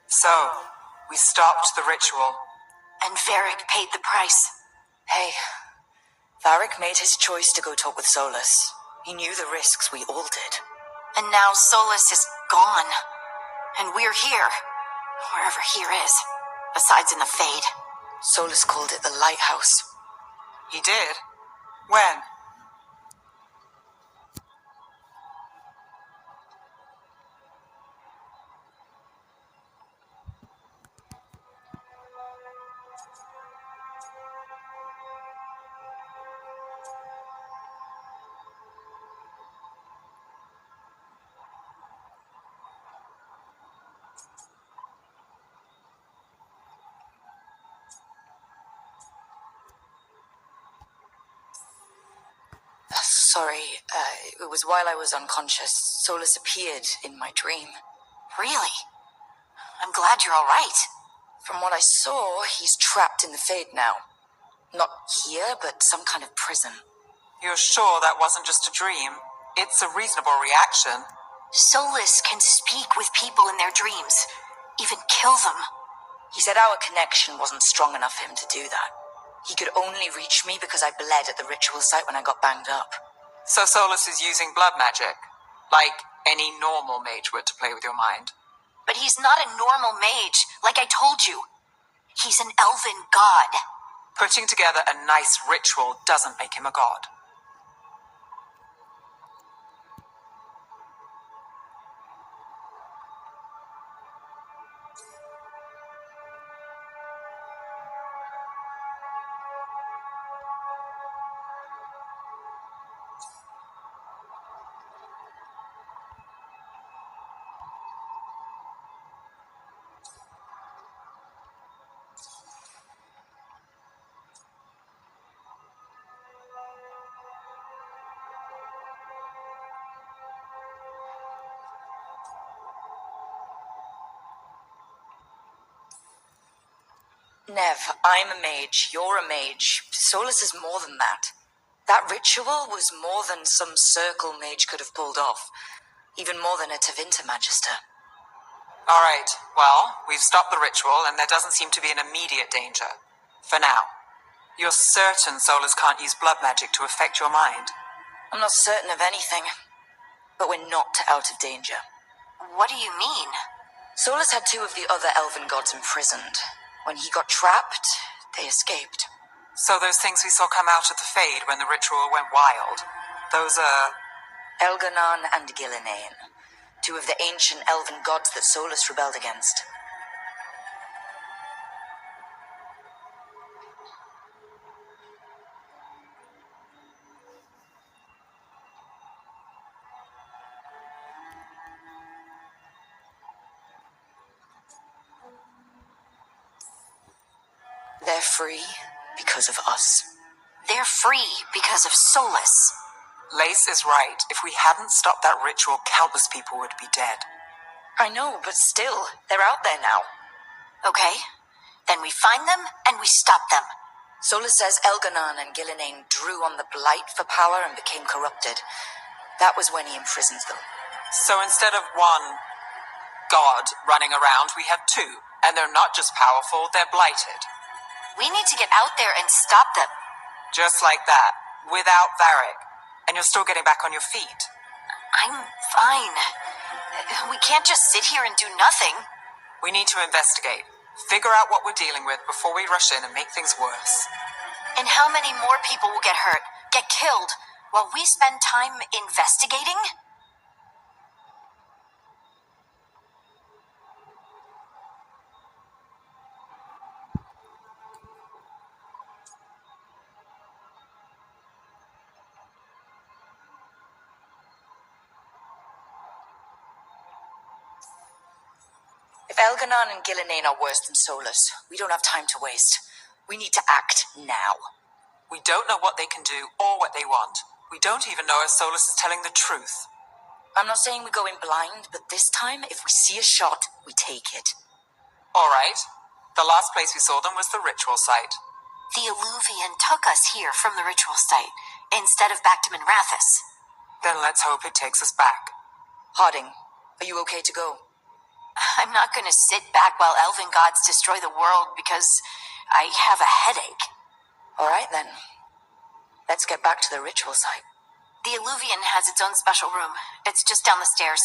So, we stopped the ritual. And Varric paid the price. Hey, Varric made his choice to go talk with Solus. He knew the risks, we all did. And now Solus is gone. And we're here. Wherever here is. Besides in the Fade. Solus called it the Lighthouse. He did? When? Sorry, it was while I was unconscious. Solus appeared in my dream. Really? I'm glad you're all right. From what I saw, he's trapped in the Fade now. Not here, but some kind of prison. You're sure that wasn't just a dream? It's a reasonable reaction. Solus can speak with people in their dreams. Even kill them. He said our connection wasn't strong enough for him to do that. He could only reach me because I bled at the ritual site when I got banged up. So Solus is using blood magic, like any normal mage would, to play with your mind. But he's not a normal mage, like I told you. He's an elven god. Putting together a nice ritual doesn't make him a god. Nev, I'm a mage, you're a mage. Solus is more than that. That ritual was more than some circle mage could have pulled off. Even more than a Tevinter Magister. Alright, well, we've stopped the ritual and there doesn't seem to be an immediate danger. For now. You're certain Solus can't use blood magic to affect your mind? I'm not certain of anything. But we're not out of danger. What do you mean? Solus had 2 of the other elven gods imprisoned. When he got trapped, they escaped. So those things we saw come out of the Fade when the ritual went wild, those are... Elganon and Gillinane, 2 of the ancient elven gods that Solus rebelled against. They're free because of us. They're free because of Solus. Lace is right. If we hadn't stopped that ritual, countless people would be dead. I know, but still, they're out there now. Okay, then we find them and we stop them. Solus says Elganon and Gillinane drew on the Blight for power and became corrupted. That was when he imprisons them. So instead of 1 god running around, we have 2. And they're not just powerful, they're blighted. We need to get out there and stop them. Just like that, without Varric. And you're still getting back on your feet. I'm fine. We can't just sit here and do nothing. We need to investigate. Figure out what we're dealing with before we rush in and make things worse. And how many more people will get hurt, get killed, while we spend time investigating? If Elganon and Gillinane are worse than Solus, we don't have time to waste. We need to act now. We don't know what they can do or what they want. We don't even know if Solus is telling the truth. I'm not saying we go in blind, but this time, if we see a shot, we take it. Alright. The last place we saw them was the ritual site. The Illuvian took us here from the ritual site, instead of back to Minrathous. Then let's hope it takes us back. Harding, are you okay to go? I'm not gonna sit back while elven gods destroy the world because I have a headache. All right, then. Let's get back to the ritual site. The Illuvian has its own special room. It's just down the stairs.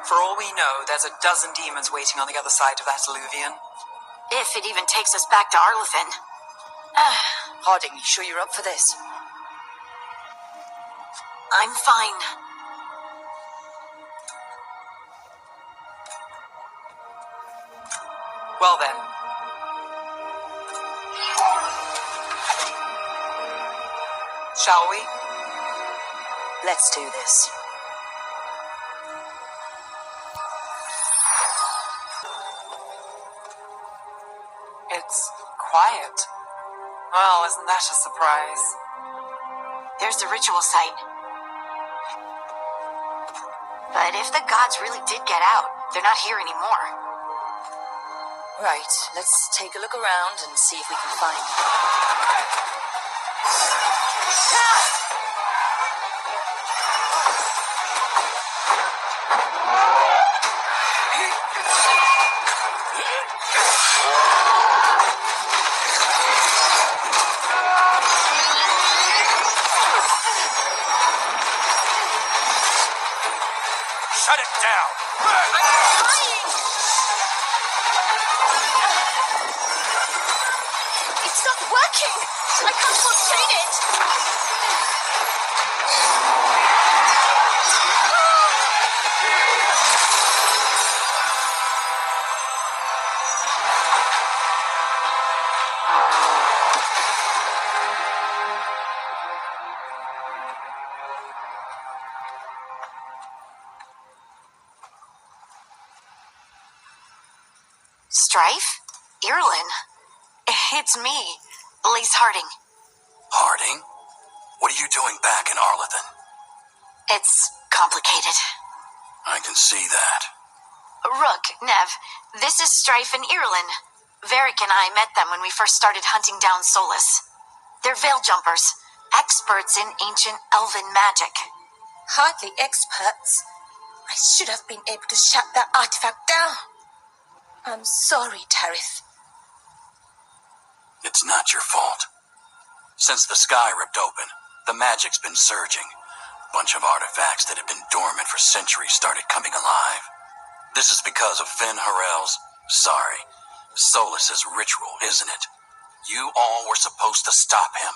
For all we know, there's a dozen demons waiting on the other side of that Illuvian. If it even takes us back to Arlethan. Harding, you sure you're up for this? I'm fine. Well then. Shall we? Let's do this. It's quiet. Well, isn't that a surprise? There's the ritual site. But if the gods really did get out, they're not here anymore. Right, let's take a look around and see if we can find them. Shut it down! I'm trying! It's not working! I can't contain it! Strife? Irulan? It's me, Elise Harding. Harding? What are you doing back in Arlethan? It's complicated. I can see that. Rook, Nev, this is Strife and Irulan. Varric and I met them when we first started hunting down Solus. They're veil jumpers, experts in ancient elven magic. Hardly experts. I should have been able to shut that artifact down. I'm sorry, Tarith. It's not your fault. Since the sky ripped open, the magic's been surging. A bunch of artifacts that have been dormant for centuries started coming alive. This is because of Finn Harrell's, Solus's ritual, isn't it? You all were supposed to stop him.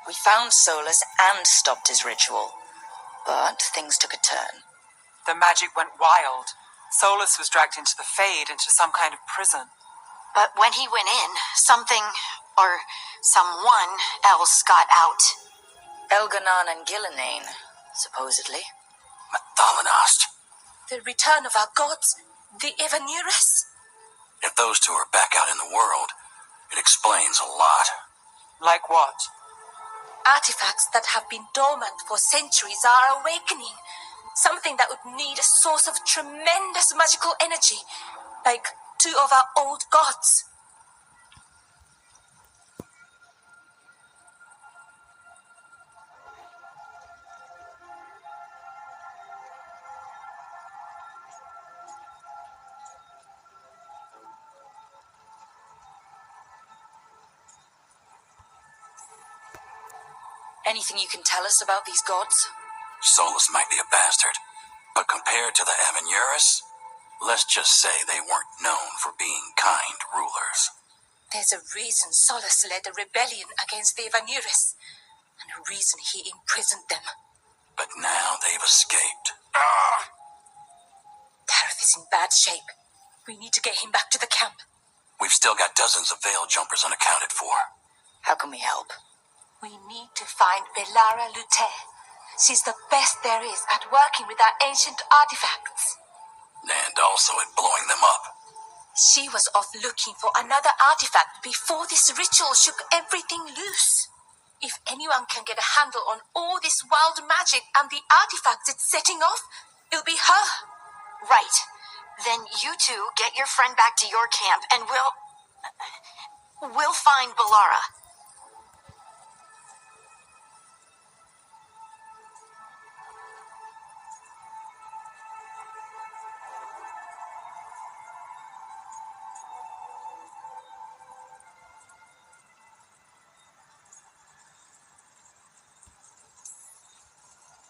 We found Solus and stopped his ritual, but things took a turn. The magic went wild. Solus was dragged into the Fade, into some kind of prison. But when he went in, something, or someone else got out. Elganon and Gillenane, supposedly. Mathalanost. The return of our gods, the ever near us. If those two are back out in the world, it explains a lot. Like what? Artifacts that have been dormant for centuries are awakening. Something that would need a source of tremendous magical energy, like two of our old gods. Anything you can tell us about these gods? Solus might be a bastard, but compared to the Avenurus, let's just say they weren't known for being kind rulers. There's a reason Solus led a rebellion against the Veilguard, and a reason he imprisoned them. But now they've escaped. Tareth is in bad shape. We need to get him back to the camp. We've still got dozens of veil jumpers unaccounted for. How can we help? We need to find Belara Lute. She's the best there is at working with our ancient artifacts. And also at blowing them up. She was off looking for another artifact before this ritual shook everything loose. If anyone can get a handle on all this wild magic and the artifacts it's setting off, it'll be her. Right. Then you two get your friend back to your camp and we'll find Belara.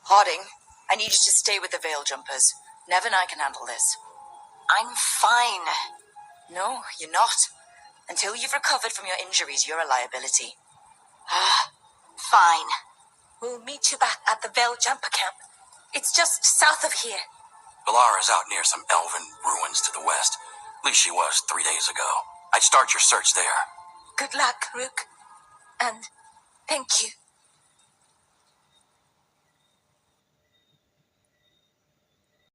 Harding, I need you to stay with the veil jumpers. Nev and I can handle this. I'm fine. No, you're not. Until you've recovered from your injuries, you're a liability. Fine. We'll meet you back at the Veil Jumper camp. It's just south of here. Belara's out near some elven ruins to the west. At least she was 3 days ago. I'd start your search there. Good luck, Rook. And thank you.